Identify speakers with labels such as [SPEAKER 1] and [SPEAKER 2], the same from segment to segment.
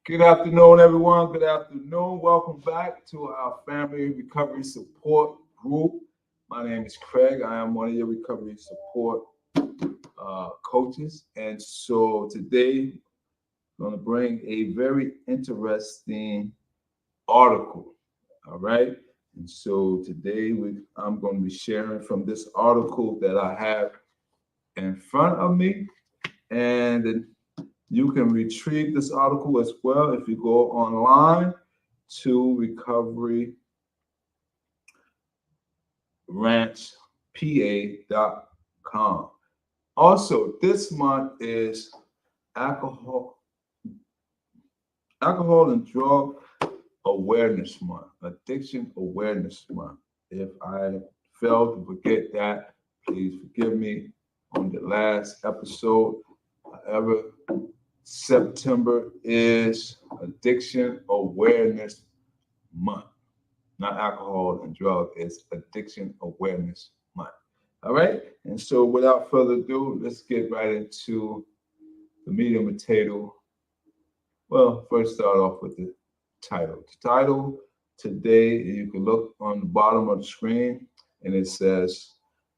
[SPEAKER 1] Good afternoon, everyone. Good afternoon. Welcome back to our family recovery support group. My name is Craig. I am one of your recovery support coaches. And so today, I'm going to bring a very interesting article. All right. And so today, I'm going to be sharing from this article that I have in front of me. And you can retrieve this article as well if you go online to recoveryranchpa.com. Also, this month is alcohol, alcohol and drug awareness month, addiction awareness month. If I failed to forget that, please forgive me on the last episode. However, September is Addiction Awareness Month. Not alcohol and drug, it's Addiction Awareness Month. All right. And so without further ado, let's get right into the meat and potato. Well, first start off with the title. The title today, you can look on the bottom of the screen and it says,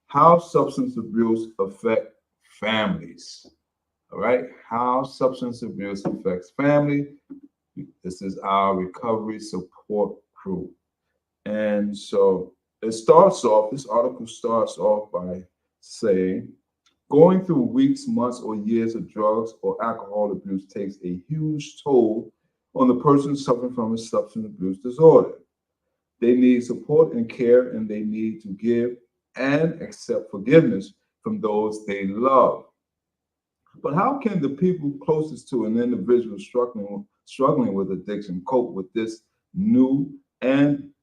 [SPEAKER 1] How Substance Abuse Affect Families. All right, how substance abuse affects family. This is our recovery support crew. And so this article starts off by saying, going through weeks, months, or years of drugs or alcohol abuse takes a huge toll on the person suffering from a substance abuse disorder. They need support and care, and they need to give and accept forgiveness from those they love. But how can the people closest to an individual struggling with addiction cope with this new and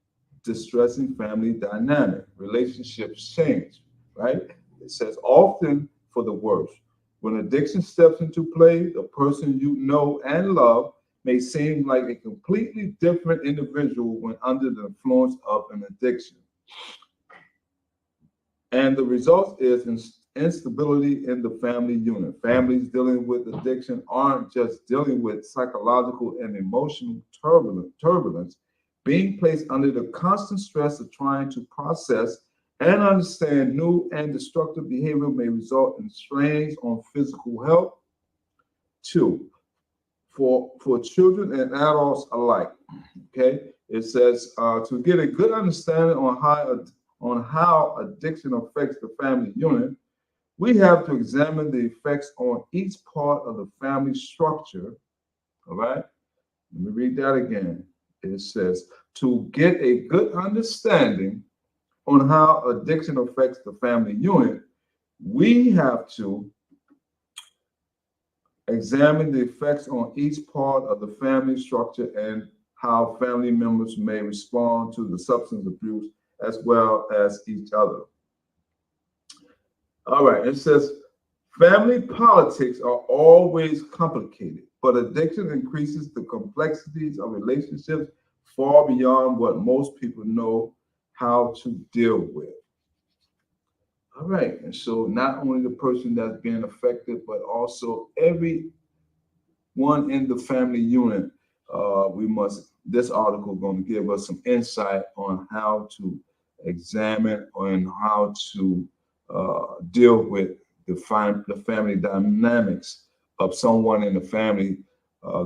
[SPEAKER 1] distressing family dynamic? Relationships change, right? It says often for the worse. When addiction steps into play, the person you know and love may seem like a completely different individual when under the influence of an addiction. And the result is instability in the family unit. Families dealing with addiction aren't just dealing with psychological and emotional turbulence. Being placed under the constant stress of trying to process and understand new and destructive behavior may result in strains on physical health. Two, for children and adults alike. Okay, it says to get a good understanding on how addiction affects the family unit, we have to examine the effects on each part of the family structure. All right, let me read that again. It says to get a good understanding on how addiction affects the family unit, we have to examine the effects on each part of the family structure and how family members may respond to the substance abuse as well as each other. All right, it says family politics are always complicated, but addiction increases the complexities of relationships far beyond what most people know how to deal with. All right, and so not only the person that's being affected, but also everyone in the family unit. This article going to give us some insight on how to examine and how to deal with the family dynamics of someone in the family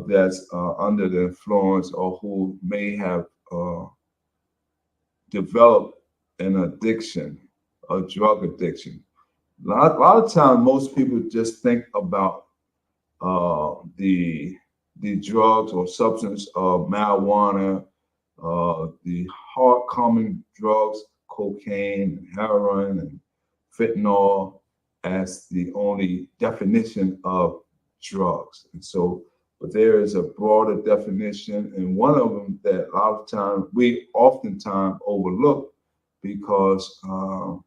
[SPEAKER 1] that's under the influence or who may have developed an addiction, a drug addiction. A lot of times, most people just think about the drugs or substance of marijuana, the hard common drugs, cocaine, and heroin, and fentanyl as the only definition of drugs. And so, but there is a broader definition, and one of them that a lot of times we oftentimes overlook because I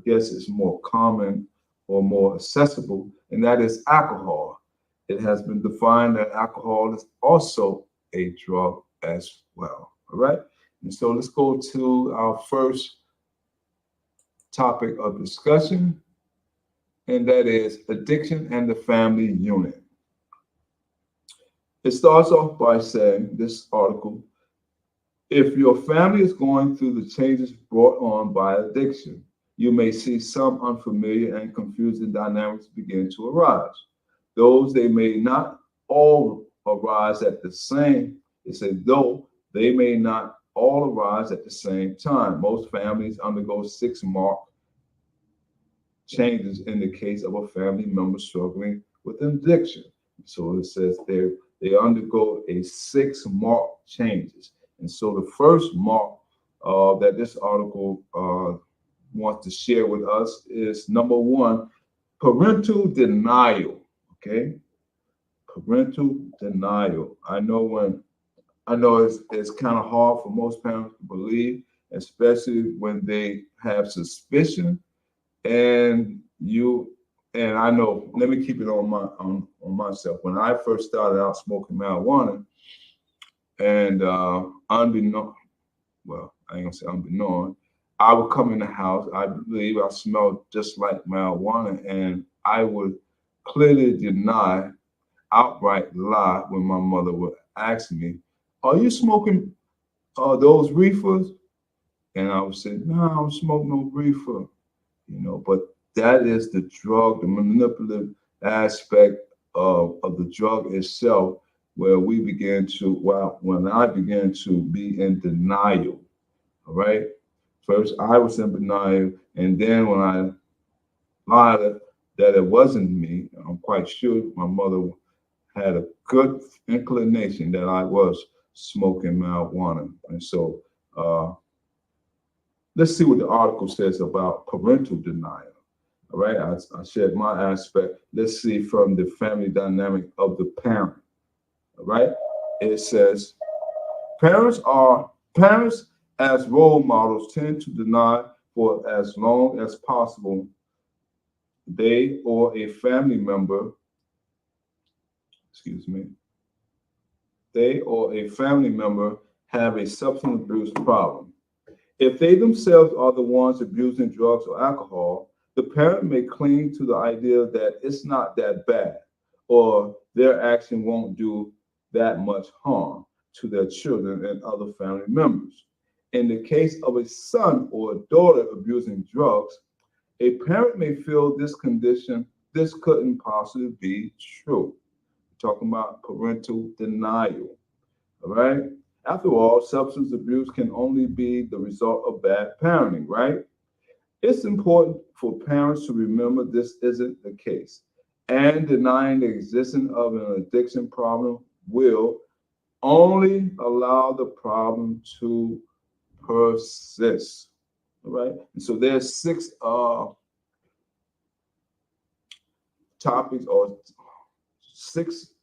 [SPEAKER 1] guess it's more common or more accessible, and that is alcohol. It has been defined that alcohol is also a drug as well. All right. And so let's go to our first topic of discussion, and that is addiction and the family unit. It starts off by saying, this article, if your family is going through the changes brought on by addiction, you may see some unfamiliar and confusing dynamics begin to arise. Those they may not all arise at the same, it said, though they may not all arise at the same time. Most families undergo 6 marked changes in the case of a family member struggling with addiction. So it says they undergo a 6 marked changes. And so the first mark that this article wants to share with us is number one, parental denial. Okay, parental denial. I know it's kind of hard for most parents to believe, especially when they have suspicion and you and I know. Let me keep it on myself. When I first started out smoking marijuana, and unbeknown, well, I ain't gonna say unbeknown, I would come in the house. I believe I smelled just like marijuana, and I would clearly deny, outright lie when my mother would ask me, "Are you smoking those reefers?" And I would say, "No, I don't smoke no reefer." But that is the drug, the manipulative aspect of the drug itself, where we began to, well, when I began to be in denial. All right. First, I was in denial, and then when I lied that it wasn't me, I'm quite sure my mother had a good inclination that I was smoking marijuana. And so let's see what the article says about parental denial. All right, I shared my aspect. Let's see from the family dynamic of the parent. All right, it says parents as role models tend to deny for as long as possible they or a family member, excuse me, they or a family member have a substance abuse problem. If they themselves are the ones abusing drugs or alcohol, the parent may cling to the idea that it's not that bad or their action won't do that much harm to their children and other family members. In the case of a son or a daughter abusing drugs, a parent may feel this couldn't possibly be true. We're talking about parental denial. All right. After all, substance abuse can only be the result of bad parenting, right? It's important for parents to remember this isn't the case. And denying the existence of an addiction problem will only allow the problem to persist. All right. And so there's 6 topics or 6,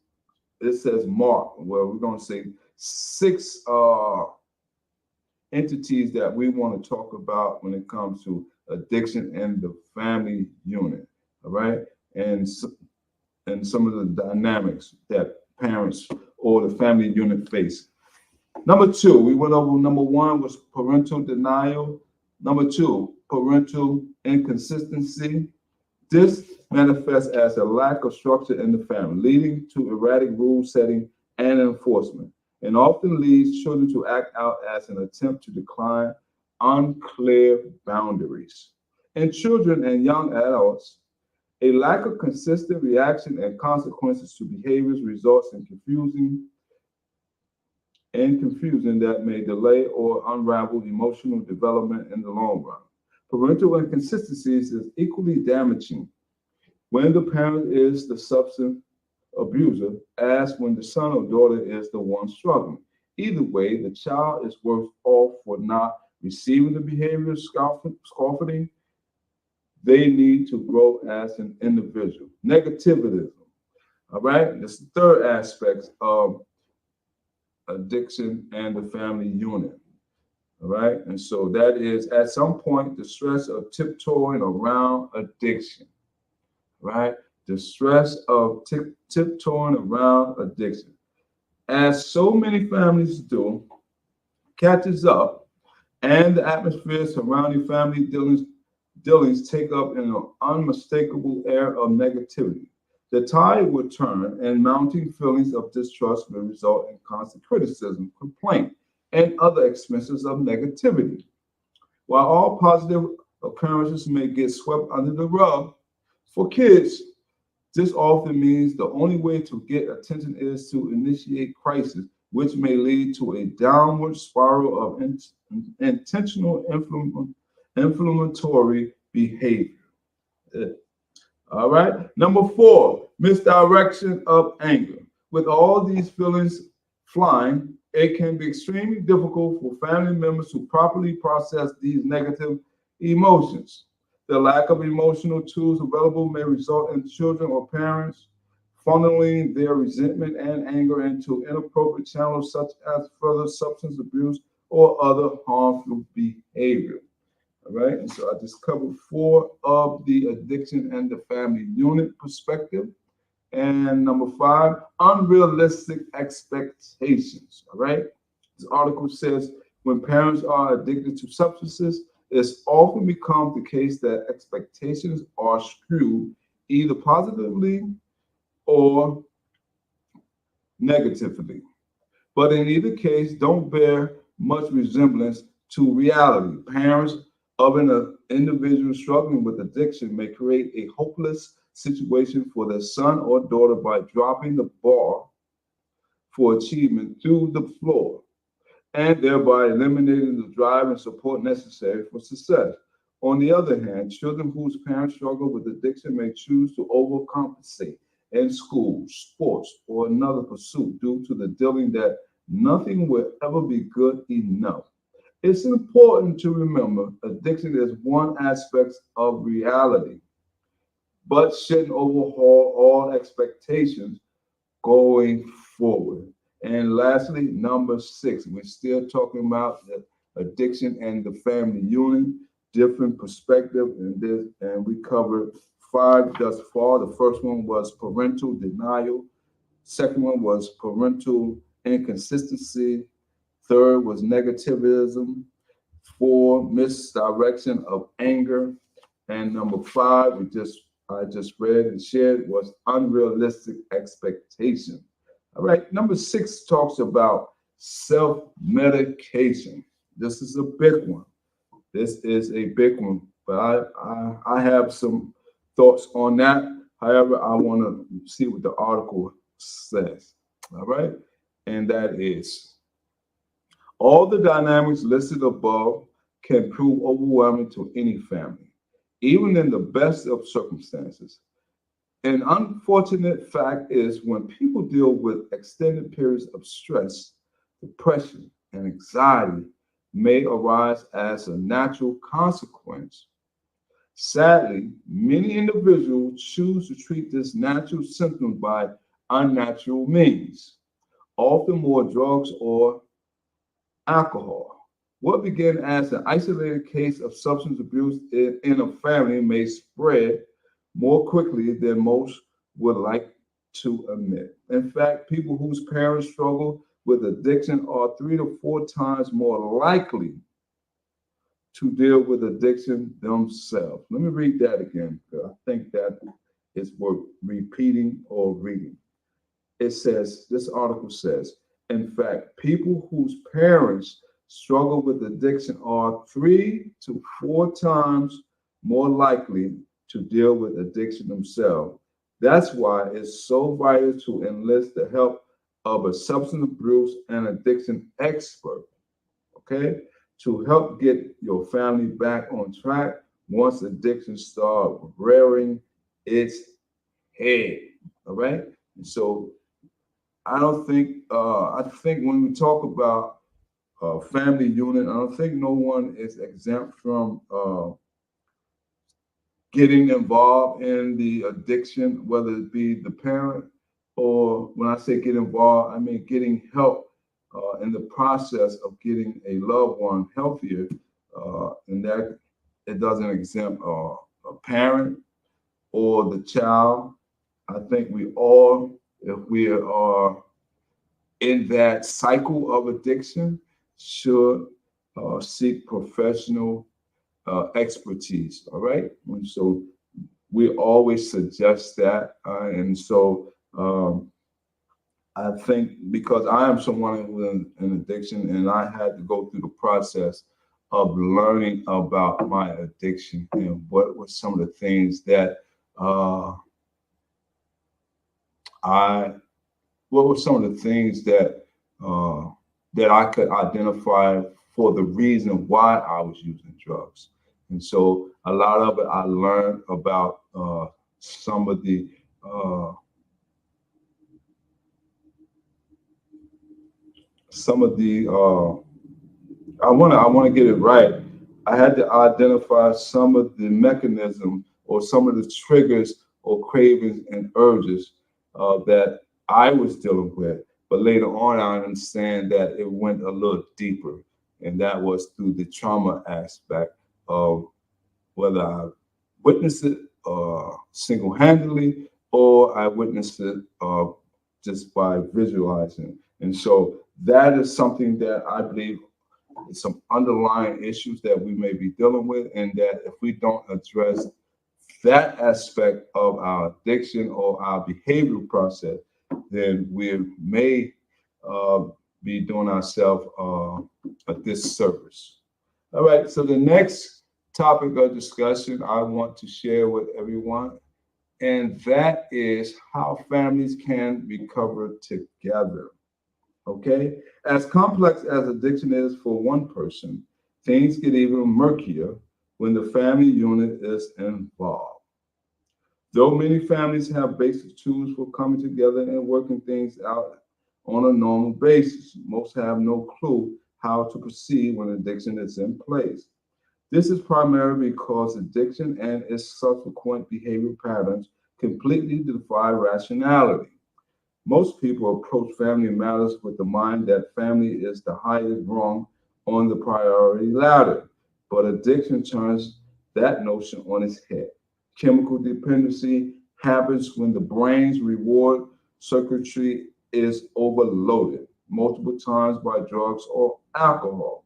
[SPEAKER 1] it says mark, where we're going to say 6 entities that we want to talk about when it comes to addiction and the family unit. All right. And some of the dynamics that parents or the family unit face. Number 2, we went over number 1 was parental denial. Number 2, parental inconsistency. This manifests as a lack of structure in the family, leading to erratic rule setting and enforcement, and often leads children to act out as an attempt to decline unclear boundaries. In children and young adults, a lack of consistent reaction and consequences to behaviors results in confusion that may delay or unravel emotional development in the long run. Parental inconsistencies is equally damaging when the parent is the substance abuser as when the son or daughter is the one struggling. Either way, the child is worse off for not receiving the behavior scaffolding they need to grow as an individual. Negativism. All right. That's the third aspect of addiction and the family unit. All right. And so that is at some point the stress of tiptoeing around addiction. Right. The stress of tiptoeing around addiction. As so many families do, catches up, and the atmosphere surrounding family dealings take up an unmistakable air of negativity. The tide will turn, and mounting feelings of distrust may result in constant criticism, complaint, and other expressions of negativity. While all positive occurrences may get swept under the rug, for kids, this often means the only way to get attention is to initiate crisis, which may lead to a downward spiral of intentional inflammatory behavior. Uh, All right. Number four, misdirection of anger. With all these feelings flying, it can be extremely difficult for family members to properly process these negative emotions. The lack of emotional tools available may result in children or parents funneling their resentment and anger into inappropriate channels such as further substance abuse or other harmful behavior. All right. And so I just covered four of the addiction and the family unit perspective. And number five, unrealistic expectations. All right. This article says when parents are addicted to substances, it's often becomes the case that expectations are skewed either positively or negatively, but in either case, don't bear much resemblance to reality. Parents of an individual struggling with addiction may create a hopeless situation for their son or daughter by dropping the bar for achievement through the floor and thereby eliminating the drive and support necessary for success. On the other hand, children whose parents struggle with addiction may choose to overcompensate in school, sports, or another pursuit due to the feeling that nothing will ever be good enough. It's important to remember addiction is one aspect of reality, but shouldn't overhaul all expectations going forward. And lastly, number six, we're still talking about the addiction and the family unit, different perspective in this, and we covered five thus far. The first one was parental denial. Second one was parental inconsistency. Third was negativism. Four, misdirection of anger. And number five, I just read and shared was unrealistic expectation. All right, number six talks about self-medication. This is a big one. This is a big one, but I have some thoughts on that. However, I want to see what the article says. All right, and that is all the dynamics listed above can prove overwhelming to any family, even in the best of circumstances. An unfortunate fact is when people deal with extended periods of stress, depression, and anxiety may arise as a natural consequence. Sadly, many individuals choose to treat this natural symptom by unnatural means, often more drugs or alcohol. What began as an isolated case of substance abuse in a family may spread more quickly than most would like to admit. In fact, people whose parents struggle with addiction are 3 to 4 times more likely to deal with addiction themselves. Let me read that again, because I think that is worth repeating or reading. It says, this article says, in fact, people whose parents struggle with addiction are 3 to 4 times more likely to deal with addiction themselves. That's why it's so vital to enlist the help of a substance abuse and addiction expert, okay, to help get your family back on track once addiction starts rearing its head. All right. And so I think when we talk about family unit, I don't think no one is exempt from getting involved in the addiction, whether it be the parent or when I say get involved, I mean getting help in the process of getting a loved one healthier, and that it doesn't exempt a parent or the child. I think we all, if we are in that cycle of addiction, should seek professional expertise. All right. And so we always suggest that. And so I think because I am someone with an addiction and I had to go through the process of learning about my addiction and what were some of the things that uh, I, what were some of the things uh, that I could identify for the reason why I was using drugs. And so a lot of it I learned about some of the uh, some of the I want to get it right. I had to identify some of the mechanism or some of the triggers or cravings and urges that I was dealing with. But later on, I understand that it went a little deeper, and that was through the trauma aspect of whether I witnessed it single-handedly or I witnessed it just by visualizing. And so that is something that I believe some underlying issues that we may be dealing with, and that if we don't address that aspect of our addiction or our behavioral process, then we may uh, be doing ourselves a disservice. All right, so the next topic of discussion I want to share with everyone, and that is how families can recover together. Okay? As complex as addiction is for one person, things get even murkier when the family unit is involved. Though many families have basic tools for coming together and working things out on a normal basis, most have no clue how to proceed when addiction is in place. This is primarily because addiction and its subsequent behavior patterns completely defy rationality. Most people approach family matters with the mind that family is the highest rung on the priority ladder, but addiction turns that notion on its head. Chemical dependency happens when the brain's reward circuitry is overloaded multiple times by drugs or alcohol.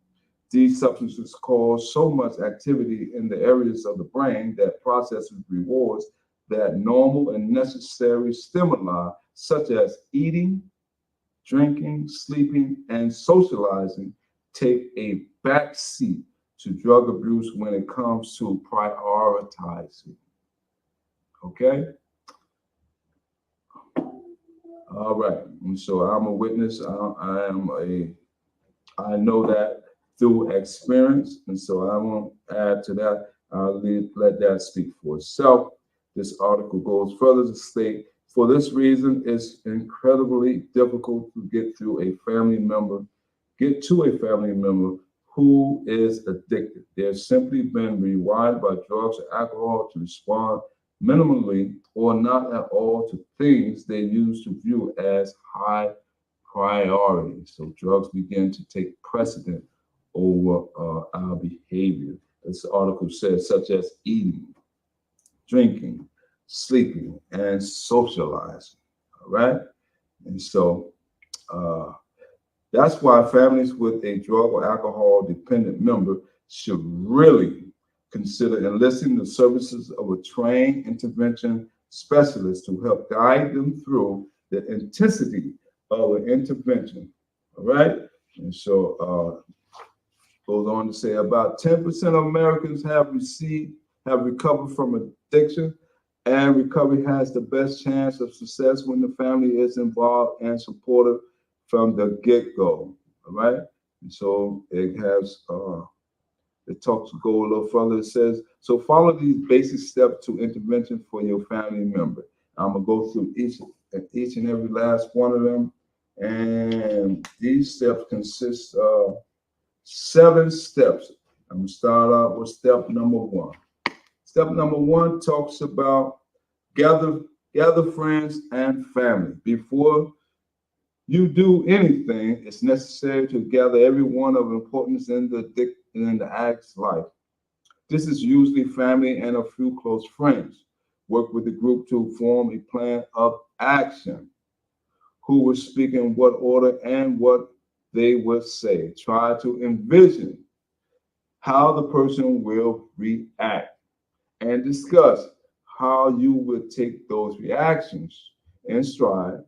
[SPEAKER 1] These substances cause so much activity in the areas of the brain that processes rewards that normal and necessary stimuli, such as eating, drinking, sleeping, and socializing, take a back seat to drug abuse when it comes to prioritizing. Okay? All right. And so I'm a witness. I know that through experience. And so I won't add to that. Let that speak for itself. This article goes further to state, for this reason, it's incredibly difficult to get to a family member who is addicted. They've simply been rewired by drugs or alcohol to respond minimally or not at all to things they used to view as high priority. So drugs begin to take precedent over our behavior. This article says, such as eating, drinking, sleeping, and socializing. All right. And so uh, that's why families with a drug or alcohol dependent member should really consider enlisting the services of a trained intervention specialist to help guide them through the intensity of an intervention. All right. And so goes on to say about 10% of Americans have recovered from addiction, and recovery has the best chance of success when the family is involved and supportive from the get-go. All right. And so it talks to go a little further. It says, so follow these basic steps to intervention for your family member. I'm gonna go through each and every last one of them. And these steps consist of 7 steps. I'm gonna start out with step number 1. Step number 1 talks about gather friends and family. Before you do anything, it's necessary to gather everyone of importance in the act's life. This is usually family and a few close friends. Work with the group to form a plan of action. Who will speak in what order and what they would say. Try to envision how the person will react and discuss how you would take those reactions and strive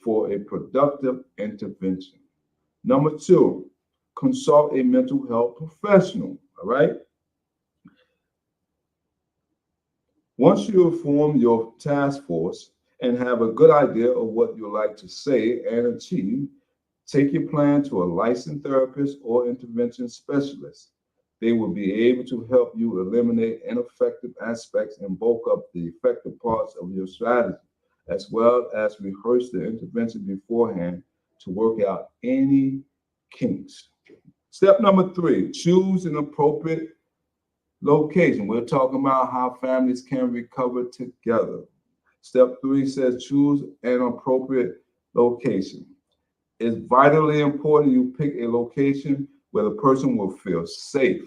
[SPEAKER 1] for a productive intervention. Number two, consult a mental health professional. All right. Once you have formed your task force and have a good idea of what you'd like to say and achieve, take your plan to a licensed therapist or intervention specialist. They will be able to help you eliminate ineffective aspects and bulk up the effective parts of your strategy, as well as rehearse the intervention beforehand to work out any kinks. Step number three, choose an appropriate location. We're talking about how families can recover together. Step three says choose an appropriate location. It's vitally important you pick a location where the person will feel safe.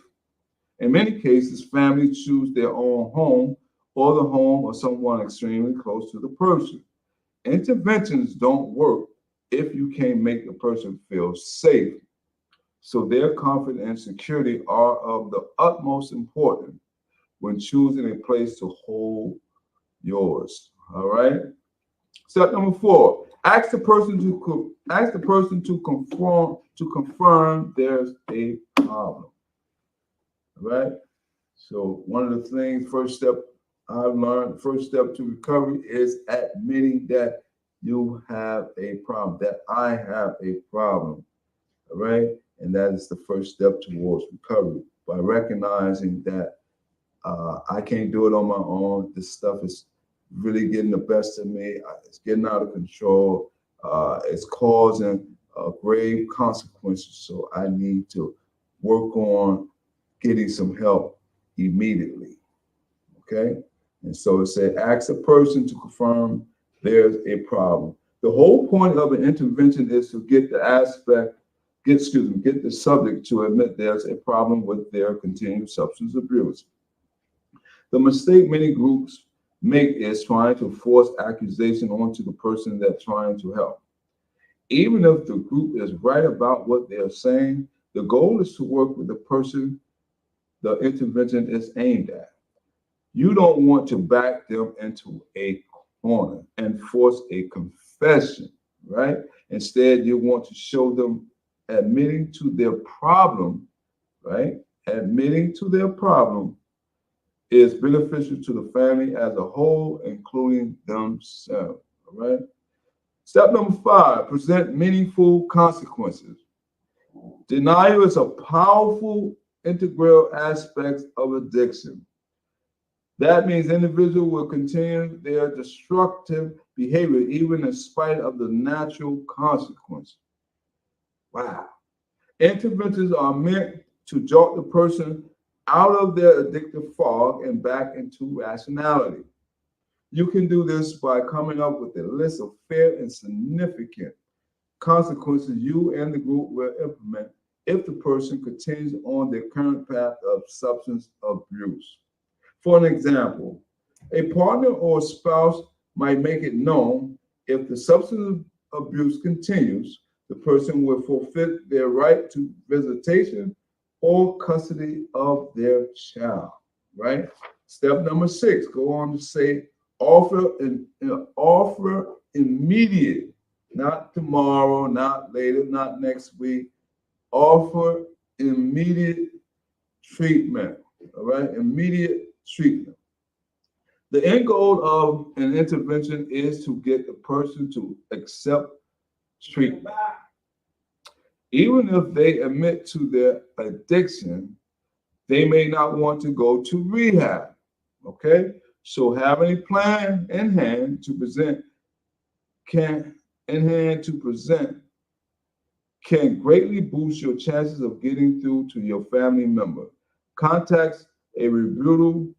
[SPEAKER 1] In many cases, families choose their own home or the home of someone extremely close to the person. Interventions don't work if you can't make the person feel safe. So their comfort and security are of the utmost importance when choosing a place to hold yours. All right. Step number four: ask the person to confirm there's a problem. All right. So one of the things, first step I've learned, first step to recovery is admitting that you have a problem, that I have a problem. All right. And that is the first step towards recovery, by recognizing that I can't do it on my own. This stuff is really getting the best of me. It's getting out of control. It's causing grave consequences. So I need to work on getting some help immediately. Okay. And so it said, ask a person to confirm there's a problem. The whole point of an intervention is to get the subject to admit there's a problem with their continued substance abuse. The mistake many groups make is trying to force accusation onto the person they're trying to help. Even if the group is right about what they're saying, the goal is to work with the person the intervention is aimed at. You don't want to back them into a corner and force a confession, right? Instead, you want to show them admitting to their problem, right? Admitting to their problem is beneficial to the family as a whole, including themselves, all right? Step number five, present meaningful consequences. Denial is a powerful integral aspect of addiction. That means individuals will continue their destructive behavior even in spite of the natural consequences. Wow. Interventions are meant to jolt the person out of their addictive fog and back into rationality. You can do this by coming up with a list of fair and significant consequences you and the group will implement if the person continues on their current path of substance abuse. For an example, a partner or spouse might make it known if the substance abuse continues, the person will forfeit their right to visitation or custody of their child, right? Step number six, go on to say, offer immediate, not tomorrow, not later, not next week. Offer immediate treatment, all right? Immediate treatment. The end goal of an intervention is to get the person to accept treatment. Even if they admit to their addiction, they may not want to go to rehab. Okay? So having a plan in hand to present can greatly boost your chances of getting through to your family member. Contact a reputable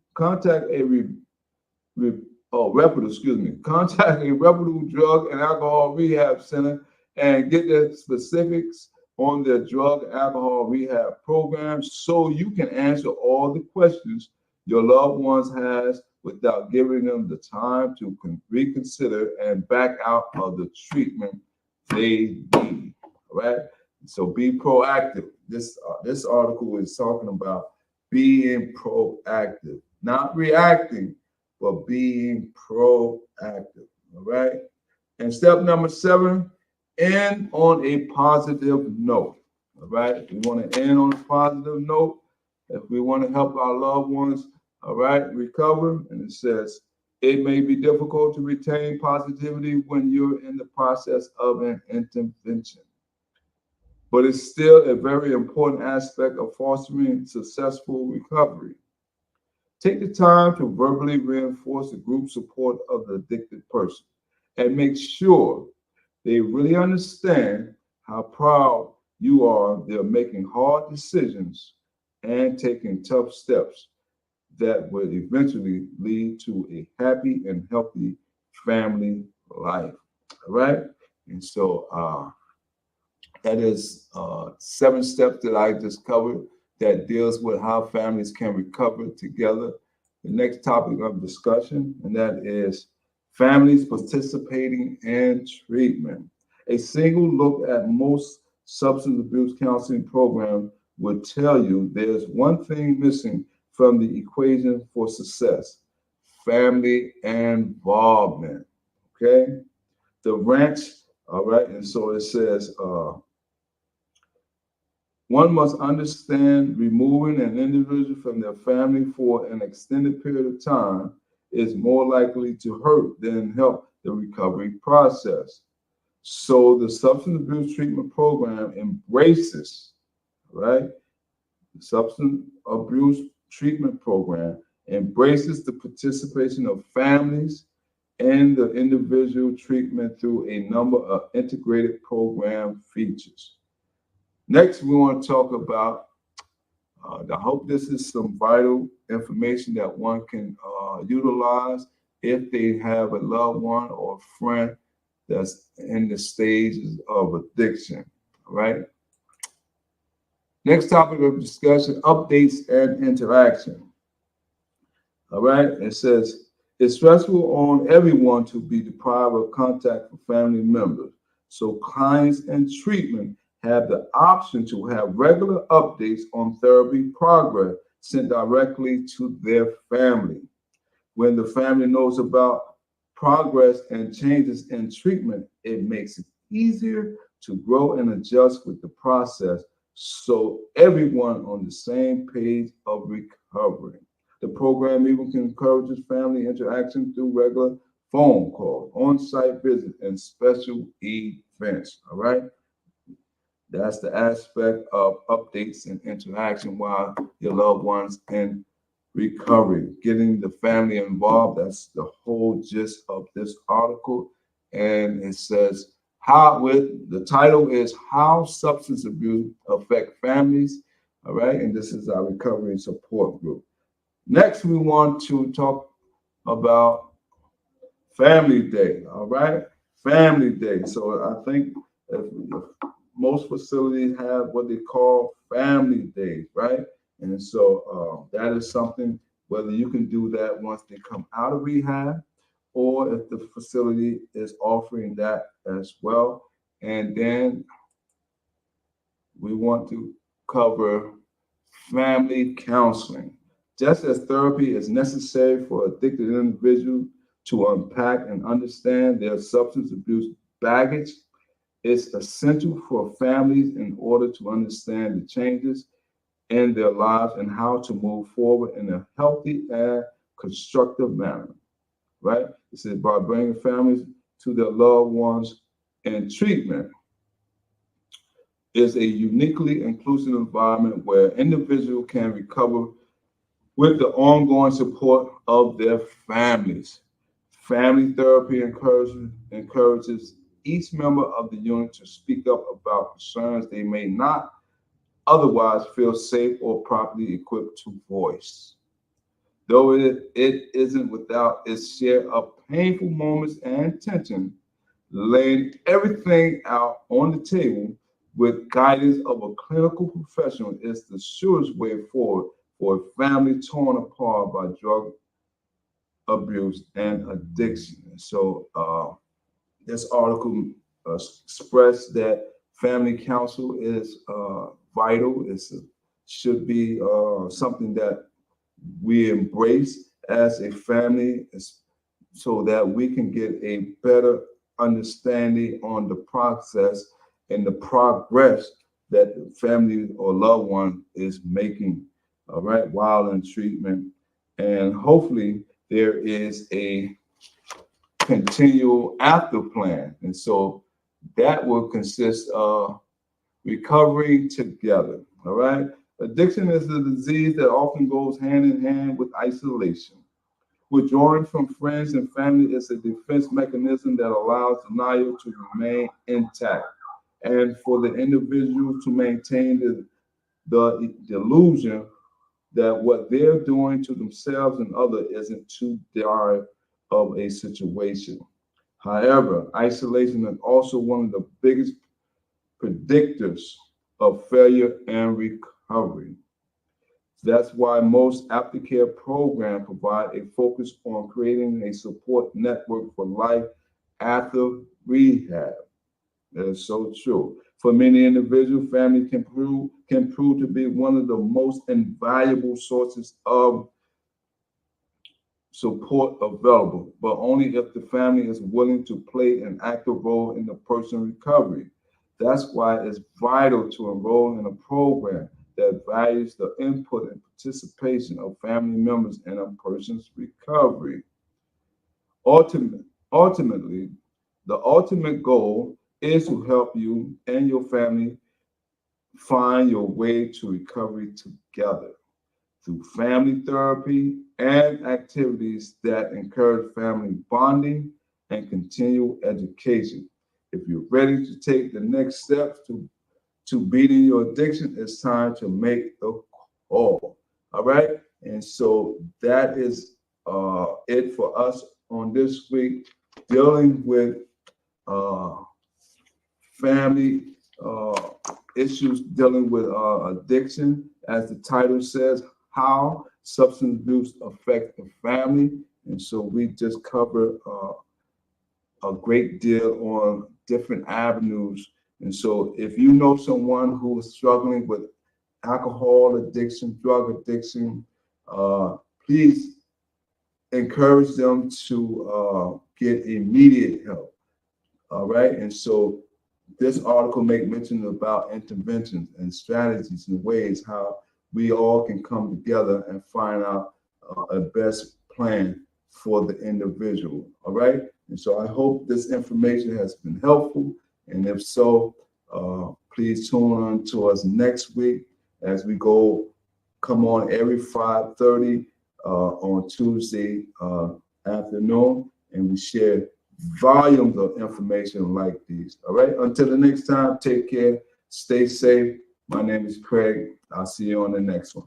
[SPEAKER 1] drug and alcohol rehab center and get the specifics on their drug and alcohol rehab programs so you can answer all the questions your loved ones has without giving them the time to reconsider and back out of the treatment they need. All right. So be proactive. This article is talking about being proactive, not reacting, but being proactive. All right. And step number 7, end on a positive note. All right. We want to end on a positive note. If we want to help our loved ones, all right, recover. And it says, it may be difficult to retain positivity when you're in the process of an intervention, but it's still a very important aspect of fostering successful recovery. Take the time to verbally reinforce the group support of the addicted person and make sure they really understand how proud you are they're making hard decisions and taking tough steps that will eventually lead to a happy and healthy family life. All right. And so that is 7 steps that I just covered that deals with how families can recover together. The next topic of discussion, and that is families participating in treatment. A single look at most substance abuse counseling programs will tell you there's one thing missing from the equation for success: family involvement. Okay? The ranch, all right, and so it says, one must understand removing an individual from their family for an extended period of time is more likely to hurt than help the recovery process. So the substance abuse treatment program embraces, right? The substance abuse treatment program embraces the participation of families and the individual treatment through a number of integrated program features. Next, we want to talk about, I hope this is some vital information that one can utilize if they have a loved one or a friend that's in the stages of addiction, all right? Next topic of discussion, updates and interaction, all right? It says, it's stressful on everyone to be deprived of contact with family members. So clients in treatment have the option to have regular updates on therapy progress sent directly to their family. When the family knows about progress and changes in treatment, it makes it easier to grow and adjust with the process so everyone on the same page of recovery. The program even encourages family interaction through regular phone calls, on-site visits, and special events. All right. That's the aspect of updates and interaction while your loved ones in recovery. Getting the family involved, that's the whole gist of this article. And it says, the title is How Substance Abuse Affect Families. All right. And this is our recovery support group. Next, we want to talk about Family Day. All right. Family Day. So I think if most facilities have what they call family days, right? And so that is something, whether you can do that once they come out of rehab or if the facility is offering that as well. And then we want to cover family counseling. Just as therapy is necessary for addicted individuals to unpack and understand their substance abuse baggage, it's essential for families in order to understand the changes in their lives and how to move forward in a healthy and constructive manner, right? It says by bringing families to their loved ones in treatment is a uniquely inclusive environment where individuals can recover with the ongoing support of their families. Family therapy encourages each member of the unit to speak up about concerns they may not otherwise feel safe or properly equipped to voice. Though it isn't without its share of painful moments and tension, laying everything out on the table with guidance of a clinical professional is the surest way forward for a family torn apart by drug abuse and addiction. So this article expressed that family counsel is vital. Should be something that we embrace as a family so that we can get a better understanding on the process and the progress that the family or loved one is making, all right, while in treatment. And hopefully there is a continual after plan. And so that will consist of recovery together, all right? Addiction is a disease that often goes hand in hand with isolation. Withdrawing from friends and family is a defense mechanism that allows denial to remain intact and for the individual to maintain the delusion that what they're doing to themselves and others isn't too dire of a situation. However, isolation is also one of the biggest predictors of failure and recovery. That's why most aftercare programs provide a focus on creating a support network for life after rehab. That is so true. For many individuals, family can prove to be one of the most invaluable sources of support available, but only if the family is willing to play an active role in the person's recovery. That's why it's vital to enroll in a program that values the input and participation of family members in a person's recovery. Ultimately, the ultimate goal is to help you and your family find your way to recovery together through family therapy and activities that encourage family bonding and continual education. If you're ready to take the next steps to beating your addiction, it's time to make the call. All right. And so that is it for us on this week, dealing with family issues, dealing with addiction. As the title says, how substance abuse affects the family. And so we just covered a great deal on different avenues. And so if you know someone who is struggling with alcohol addiction, drug addiction, please encourage them to get immediate help. All right. And so this article makes mention about interventions and strategies and ways how we all can come together and find out a best plan for the individual. All right. And so I hope this information has been helpful. And if so, please tune on to us next week as we come on every 5:30 on Tuesday afternoon, and we share volumes of information like these. All right. Until the next time, take care. Stay safe. My name is Craig. I'll see you on the next one.